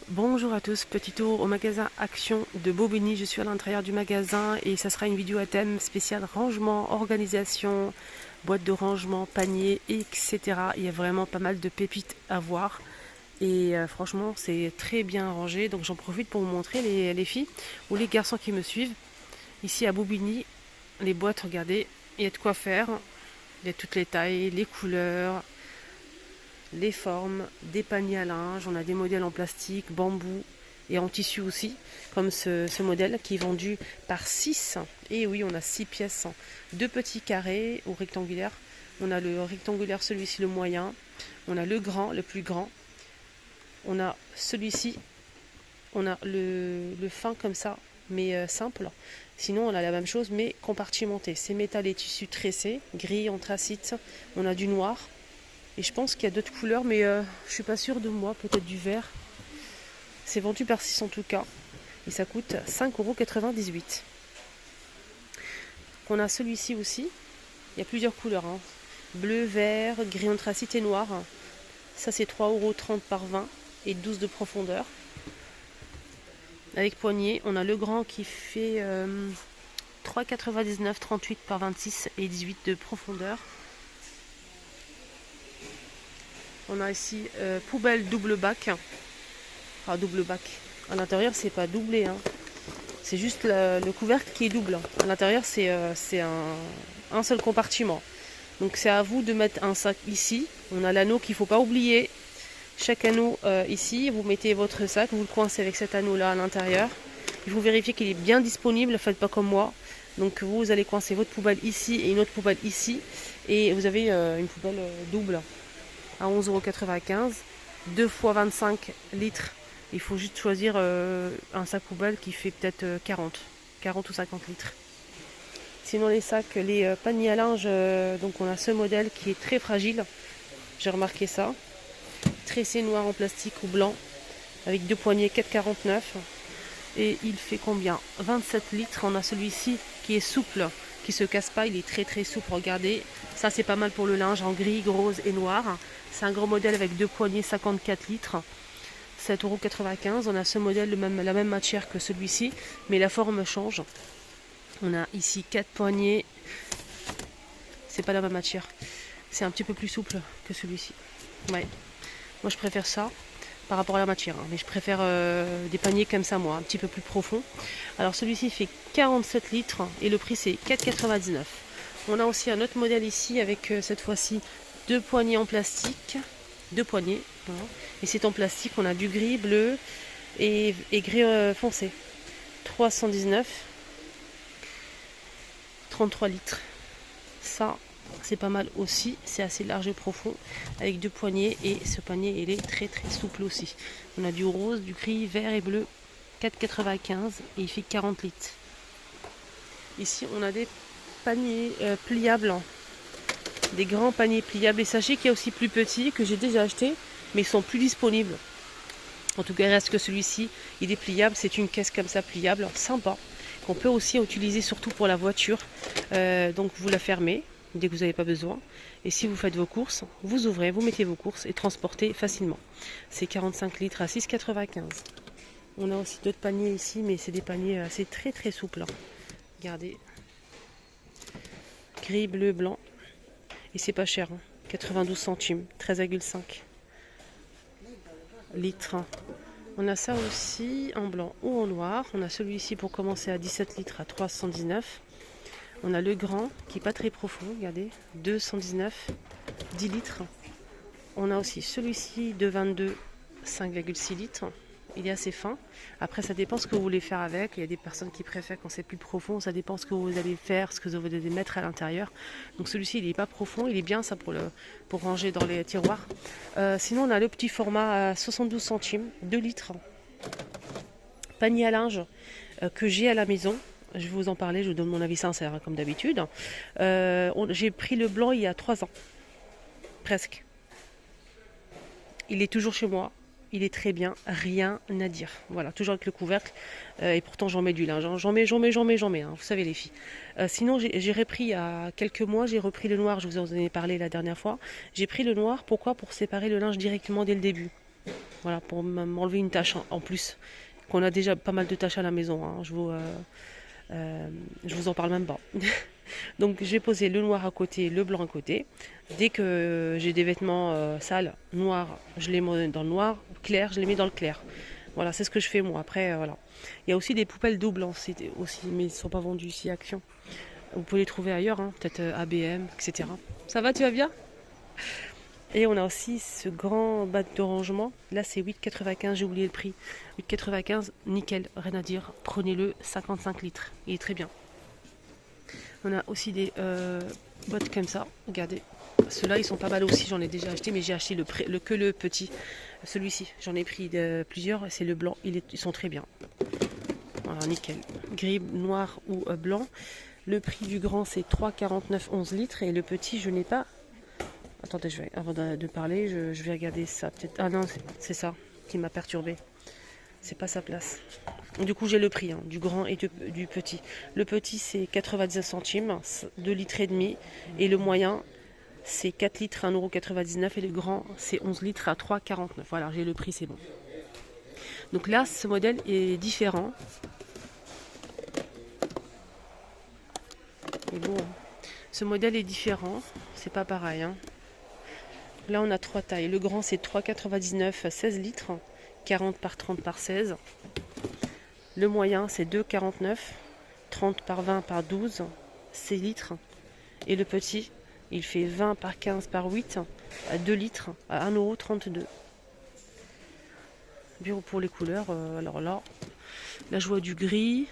Bonjour à tous, petit tour au magasin Action de Bobigny. Je suis à l'intérieur du magasin et ça sera une vidéo à thème spécial rangement, organisation, boîte de rangement, panier, etc. Il y a vraiment pas mal de pépites à voir et franchement c'est très bien rangé. Donc j'en profite pour vous montrer les filles ou les garçons qui me suivent. Ici à Bobigny, les boîtes, regardez, il y a de quoi faire. Il y a toutes les tailles, les couleurs, les formes, des paniers à linge, on a des modèles en plastique, bambou et en tissu aussi, comme ce modèle qui est vendu par 6. Et oui, on a 6 pièces, deux petits carrés ou rectangulaires. On a le rectangulaire, celui-ci le moyen, on a le grand, le plus grand, on a celui-ci, on a le fin comme ça, mais simple. Sinon, on a la même chose, mais compartimenté. C'est métal et tissu tressé, gris, anthracite, on a du noir. Et je pense qu'il y a d'autres couleurs, mais je suis pas sûre de moi, peut-être du vert. C'est vendu par 6 en tout cas. Et ça coûte 5,98 €. On a celui-ci aussi. Il y a plusieurs couleurs, hein. Bleu, vert, gris anthracite et noir. Ça c'est 3,30 € par 20 et 12 de profondeur. Avec poignée, on a le grand qui fait 3,99 €, 38 par 26 et 18 de profondeur. On a ici poubelle double bac. Enfin, double bac. À l'intérieur, c'est pas doublé, hein. C'est juste le couvercle qui est double. À l'intérieur, c'est un seul compartiment. Donc, c'est à vous de mettre un sac ici. On a l'anneau qu'il ne faut pas oublier. Chaque anneau ici, vous mettez votre sac, vous le coincez avec cet anneau-là à l'intérieur. Il faut vérifier qu'il est bien disponible. Faites pas comme moi. Donc, vous allez coincer votre poubelle ici et une autre poubelle ici. Et vous avez une poubelle double à 11,95 €, 2 fois 25 litres. Il faut juste choisir un sac poubelle qui fait peut-être 40 ou 50 litres. Sinon les sacs, les paniers à linge, donc on a ce modèle qui est très fragile. J'ai remarqué ça. Tressé noir en plastique ou blanc avec deux poignées 4,49 €. Et il fait combien? 27 litres. On a celui-ci qui est souple, qui se casse pas, il est très très souple, regardez. Ça c'est pas mal pour le linge en gris, rose et noir. C'est un gros modèle avec deux poignées 54 litres. 7,95 €. On a ce modèle, la même matière que celui-ci, mais la forme change. On a ici 4 poignées. C'est pas la même matière. C'est un petit peu plus souple que celui-ci. Ouais. Moi je préfère ça par rapport à la matière, hein. Mais je préfère des paniers comme ça, moi, un petit peu plus profond. Alors celui-ci fait 47 litres et le prix c'est 4,99 €. On a aussi un autre modèle ici avec cette fois-ci deux poignées en plastique. Deux poignées. Voilà. Et c'est en plastique, on a du gris, bleu et gris foncé. 319, 33 litres. Ça, c'est pas mal aussi. C'est assez large et profond avec deux poignées. Et ce panier, il est très très souple aussi. On a du rose, du gris, vert et bleu. 4,95 € et il fait 40 litres. Ici, on a des paniers pliables. Des grands paniers pliables. Et sachez qu'il y a aussi plus petits que j'ai déjà acheté, mais ils sont plus disponibles. En tout cas, il reste que celui-ci, il est pliable. C'est une caisse comme ça pliable, sympa, qu'on peut aussi utiliser surtout pour la voiture. Donc vous la fermez dès que vous n'avez pas besoin. Et si vous faites vos courses, vous ouvrez, vous mettez vos courses et transportez facilement. C'est 45 litres à 6,95 €. On a aussi d'autres paniers ici, mais c'est des paniers assez très très souples. Regardez. Gris, bleu, blanc. Et c'est pas cher, hein. 92 centimes, 13,5 litres. On a ça aussi en blanc ou en noir. On a celui-ci pour commencer à 17 litres à 319. On a le grand qui n'est pas très profond, regardez, 219, 10 litres. On a aussi celui-ci de 22, 5,6 litres. Il est assez fin. Après, ça dépend ce que vous voulez faire avec. Il y a des personnes qui préfèrent quand c'est plus profond. Ça dépend ce que vous allez faire, ce que vous allez mettre à l'intérieur. Donc celui-ci, il n'est pas profond. Il est bien ça pour ranger dans les tiroirs. Sinon, on a le petit format à 72 centimes, 2 litres. Panier à linge que j'ai à la maison. Je vais vous en parler, je vous donne mon avis sincère, hein, comme d'habitude. J'ai pris le blanc il y a 3 ans. Presque. Il est toujours chez moi. Il est très bien, rien à dire. Voilà, toujours avec le couvercle. Et pourtant, j'en mets du linge, hein. J'en mets, hein. Vous savez, les filles. Sinon, j'ai repris il y a quelques mois, j'ai repris le noir. Je vous en ai parlé la dernière fois. J'ai pris le noir, pourquoi? Pour séparer le linge directement dès le début. Voilà, pour m'enlever une tache en plus. Qu'on a déjà pas mal de tâches à la maison, hein. Je vous en parle même pas. Donc j'ai posé le noir à côté, le blanc à côté. Dès que j'ai des vêtements sales, noirs, je les mets dans le noir, clair, je les mets dans le clair. Voilà, c'est ce que je fais moi. Après, voilà. Il y a aussi des poubelles doubles aussi, mais ils ne sont pas vendus ici à Action. Vous pouvez les trouver ailleurs, hein, peut-être ABM, etc. Ça va, tu vas bien? Et on a aussi ce grand bac de rangement. Là, c'est 8,95, j'ai oublié le prix. 8,95, nickel, rien à dire. Prenez-le, 55 litres. Il est très bien. On a aussi des bottes comme ça. Regardez. Ceux-là, ils sont pas mal aussi. J'en ai déjà acheté, mais j'ai acheté que le petit. Celui-ci, j'en ai pris plusieurs. C'est le blanc. Ils sont très bien. Voilà, nickel. Gris, noir ou blanc. Le prix du grand, c'est 3,49, 11 litres. Et le petit, je n'ai pas. Attendez, avant de parler, je vais regarder ça. Peut-être. Ah non, c'est ça qui m'a perturbé. C'est pas sa place. Du coup, j'ai le prix du grand et du petit. Le petit, c'est 99 centimes, 2 litres et demi. Et le moyen, c'est 4 litres, 1,99 €. Et le grand, c'est 11 litres à 3,49 €. Voilà, j'ai le prix, c'est bon. Donc là, ce modèle est différent. Et bon, ce modèle est différent. C'est pas pareil, hein. Là, on a 3 tailles. Le grand, c'est 3,99, 16 litres, 40 par 30 par 16. Le moyen, c'est 2,49, 30 par 20 par 12, 6 litres. Et le petit, il fait 20 par 15 par 8, à 2 litres, à 1,32 €. Bien pour les couleurs, alors là je vois du gris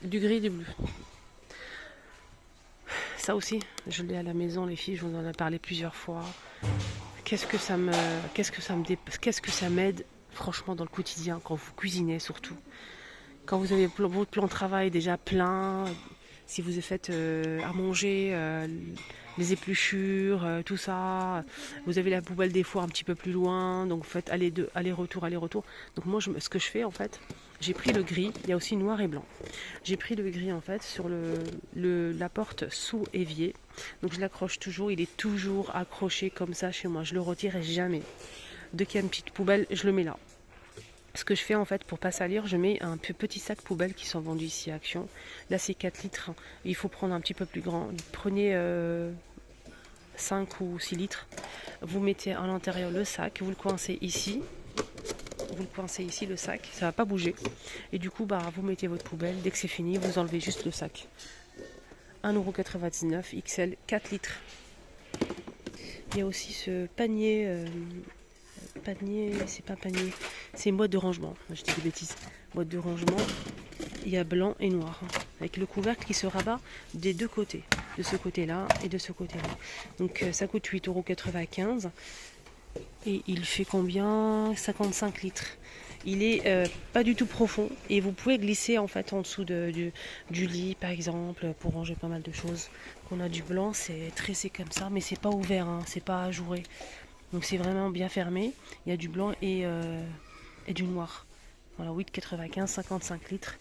et du bleu. Ça aussi, je l'ai à la maison, les filles, je vous en ai parlé plusieurs fois. Qu'est-ce que ça m'aide, franchement, dans le quotidien, quand vous cuisinez surtout. Quand vous avez votre plan de travail déjà plein, si vous faites à manger, les épluchures, tout ça, vous avez la poubelle des fois un petit peu plus loin, donc vous faites aller-retour. Donc moi, ce que je fais en fait, j'ai pris le gris, il y a aussi noir et blanc. J'ai pris le gris en fait sur la porte sous évier. Donc je l'accroche toujours, il est toujours accroché comme ça chez moi. Je le retire jamais. Dès qu'il y a une petite poubelle, je le mets là. Ce que je fais en fait pour pas salir, je mets un petit sac poubelle qui sont vendus ici à Action. Là c'est 4 litres. Il faut prendre un petit peu plus grand. Prenez 5 ou 6 litres. Vous mettez à l'intérieur le sac, vous le coincez ici. Vous le coincez ici, le sac, ça va pas bouger. Et du coup, vous mettez votre poubelle. Dès que c'est fini, vous enlevez juste le sac. 1,99 € XL, 4 litres. Il y a aussi ce panier. C'est pas panier. C'est une boîte de rangement. Je dis des bêtises. Boîte de rangement. Il y a blanc et noir. Avec le couvercle qui se rabat des deux côtés. De ce côté-là et de ce côté-là. Donc ça coûte 8,95 €. Et il fait combien? 55 litres. Il est pas du tout profond et vous pouvez glisser en fait en dessous du lit par exemple pour ranger pas mal de choses. On a du blanc, c'est tressé comme ça, mais c'est pas ouvert, hein, c'est pas ajouré. Donc c'est vraiment bien fermé. Il y a du blanc et du noir. Voilà, 8,95, 55 litres.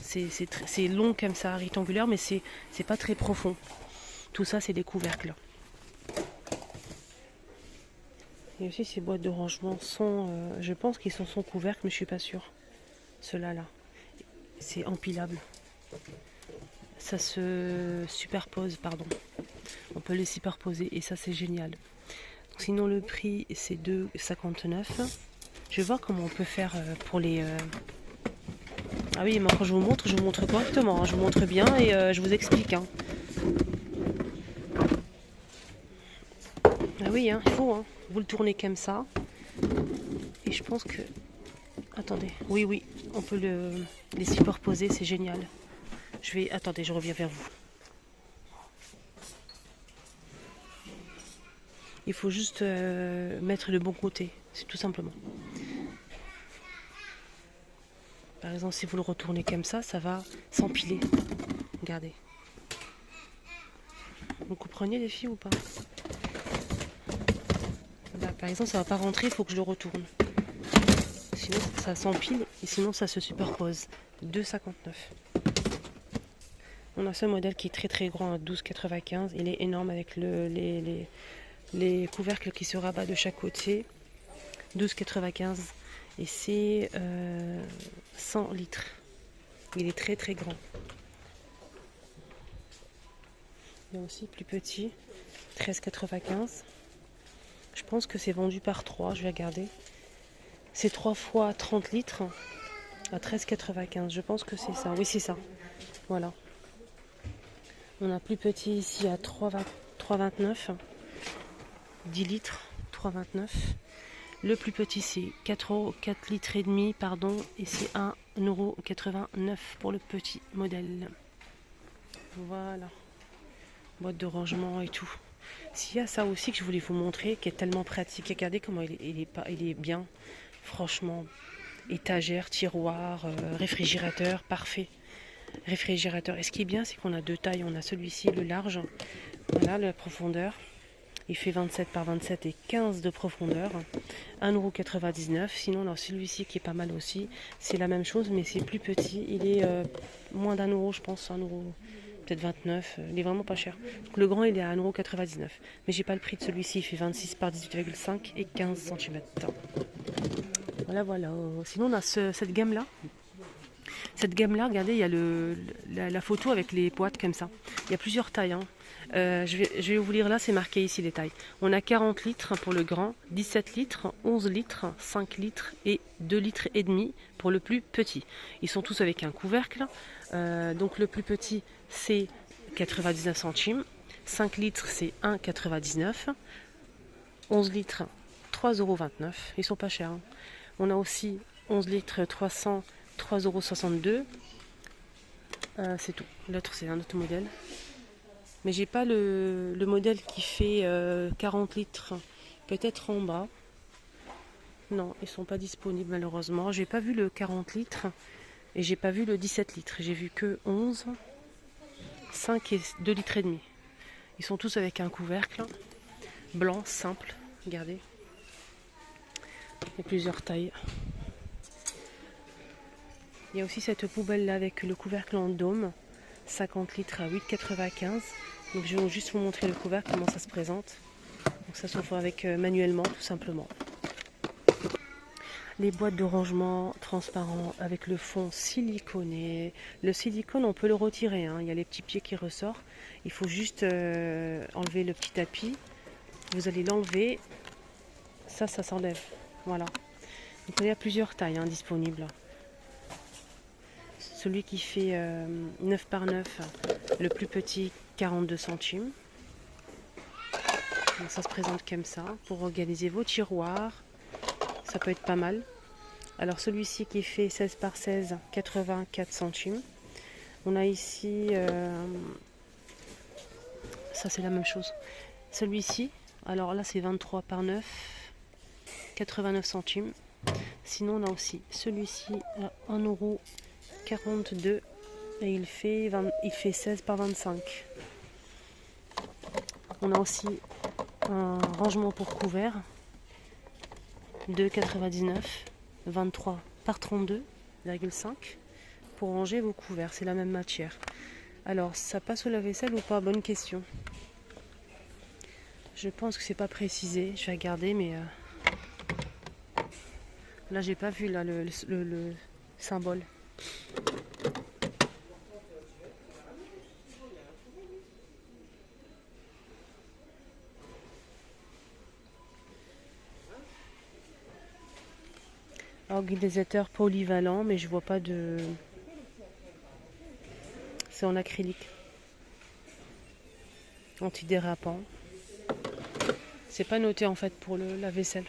C'est long comme ça, rectangulaire, mais c'est pas très profond. Tout ça, c'est des couvercles. Et aussi ces boîtes de rangement sont, je pense qu'ils sont couvercles, mais je suis pas sûre. Ceux-là, là, c'est empilable. Ça se superpose, pardon. On peut les superposer et ça c'est génial. Sinon le prix c'est 2,59 €. Je vais voir comment on peut faire pour les... Ah oui, mais quand je vous montre correctement, hein. Je vous montre bien et je vous explique. Hein. Ah oui, hein, il faut. Hein. Vous le tournez comme ça. Et je pense que... Attendez. Oui, on peut les superposer, c'est génial. Attendez, je reviens vers vous. Il faut juste mettre le bon côté, c'est tout simplement. Par exemple, si vous le retournez comme ça, ça va s'empiler. Regardez. Vous comprenez les filles ou pas? Là, par exemple, ça va pas rentrer, il faut que je le retourne. Sinon, ça s'empile et sinon, ça se superpose. 2,59 €. On a ce modèle qui est très très grand à 12,95 €. Il est énorme avec les couvercles qui se rabattent de chaque côté, 12,95 et c'est 100 litres. Il est très très grand. Il y a aussi plus petit, 13,95. Je pense que c'est vendu par 3, je vais regarder. C'est 3 fois 30 litres à 13,95. Je pense que c'est ça. Oui, c'est ça. Voilà. On a plus petit ici à 3,29. 10 litres, 3,29. Le plus petit c'est 4 litres et demi, pardon, et c'est 1,89 € pour le petit modèle. Voilà. Boîte de rangement et tout. S'il y a ça aussi que je voulais vous montrer, qui est tellement pratique. Regardez comment il est bien. Franchement, étagère, tiroir, réfrigérateur, parfait. Réfrigérateur. Et ce qui est bien, c'est qu'on a 2 tailles. On a celui-ci, le large. Voilà la profondeur. Il fait 27 par 27 et 15 de profondeur. 1,99 €. Sinon, on a celui-ci qui est pas mal aussi. C'est la même chose, mais c'est plus petit. Il est moins d'1 €, je pense. 1 €, peut-être 29. Il est vraiment pas cher. Donc, le grand, il est à 1,99 €. Mais j'ai pas le prix de celui-ci. Il fait 26 par 18,5 et 15 cm. Voilà, voilà. Sinon, on a cette gamme-là. Cette gamme-là, regardez, il y a la photo avec les boîtes comme ça. Il y a plusieurs tailles. Hein. Je vais vous lire là, c'est marqué ici les tailles. On a 40 litres pour le grand, 17 litres, 11 litres, 5 litres et 2 litres et demi pour le plus petit. Ils sont tous avec un couvercle. Donc le plus petit, c'est 99 centimes. 5 litres, c'est 1,99. 11 litres, 3,29 €. Ils sont pas chers. Hein. On a aussi 11 litres, 3,62 €. C'est tout. L'autre, c'est un autre modèle. Mais j'ai pas le modèle qui fait 40 litres. Peut-être en bas. Non, ils sont pas disponibles malheureusement. J'ai pas vu le 40 litres. Et j'ai pas vu le 17 litres. J'ai vu que 11, 5 et 2 litres et demi. Ils sont tous avec un couvercle. Blanc, simple. Regardez. Il y a plusieurs tailles. Il y a aussi cette poubelle là avec le couvercle en dôme. 50 litres à 8,95 €. Donc je vais juste vous montrer le couvercle, comment ça se présente. Donc ça s'ouvre avec manuellement tout simplement. Les boîtes de rangement transparents avec le fond siliconé. Le silicone on peut le retirer, hein. Il y a les petits pieds qui ressortent. Il faut juste enlever le petit tapis. Vous allez l'enlever. Ça s'enlève. Voilà. Donc il y a plusieurs tailles hein, disponibles. Celui qui fait 9 par 9, le plus petit 42 centimes. Donc ça se présente comme ça pour organiser vos tiroirs. Ça peut être pas mal. Alors celui-ci qui fait 16 par 16, 84 centimes. On a ici, ça c'est la même chose. Celui-ci, alors là c'est 23 par 9, 89 centimes. Sinon on a aussi celui-ci à 1,42 € et il fait 16 par 25. On a aussi un rangement pour couvert, 2,99, 23 par 32,5 pour ranger vos couverts. C'est la même matière. Alors, ça passe au lave-vaisselle ou pas? Bonne question. Je pense que c'est pas précisé. Je vais regarder, mais là, j'ai pas vu là, le symbole. Organisateur polyvalent, mais je vois pas de... C'est en acrylique. Antidérapant. C'est pas noté en fait pour la vaisselle.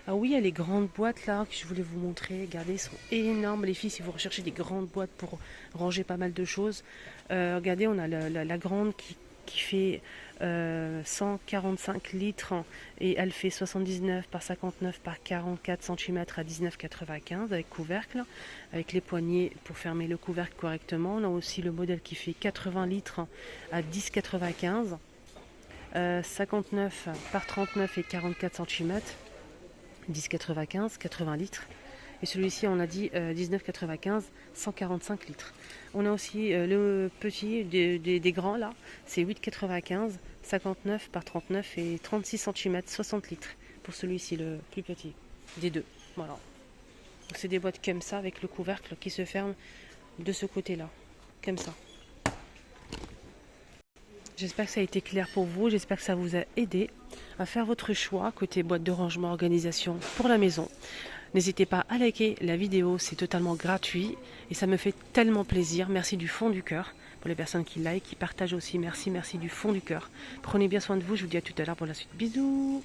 Ah oui, il y a les grandes boîtes là que je voulais vous montrer. Regardez, elles sont énormes les filles si vous recherchez des grandes boîtes pour ranger pas mal de choses. Regardez, on a la grande qui fait 145 litres et elle fait 79 par 59 par 44 cm à 19,95 avec couvercle, avec les poignées pour fermer le couvercle correctement. On a aussi le modèle qui fait 80 litres à 10,95, 59 par 39 et 44 cm, 10,95, 80 litres. Et celui-ci, on a dit 19,95, 145 litres. On a aussi le petit des grands là, c'est 8,95, 59 par 39 et 36 cm, 60 litres. Pour celui-ci, le plus petit des deux. Voilà. C'est des boîtes comme ça, avec le couvercle qui se ferme de ce côté-là. Comme ça. J'espère que ça a été clair pour vous. J'espère que ça vous a aidé à faire votre choix côté boîte de rangement, organisation pour la maison. N'hésitez pas à liker la vidéo, c'est totalement gratuit et ça me fait tellement plaisir. Merci du fond du cœur pour les personnes qui like, qui partagent aussi. Merci du fond du cœur. Prenez bien soin de vous, je vous dis à tout à l'heure pour la suite. Bisous.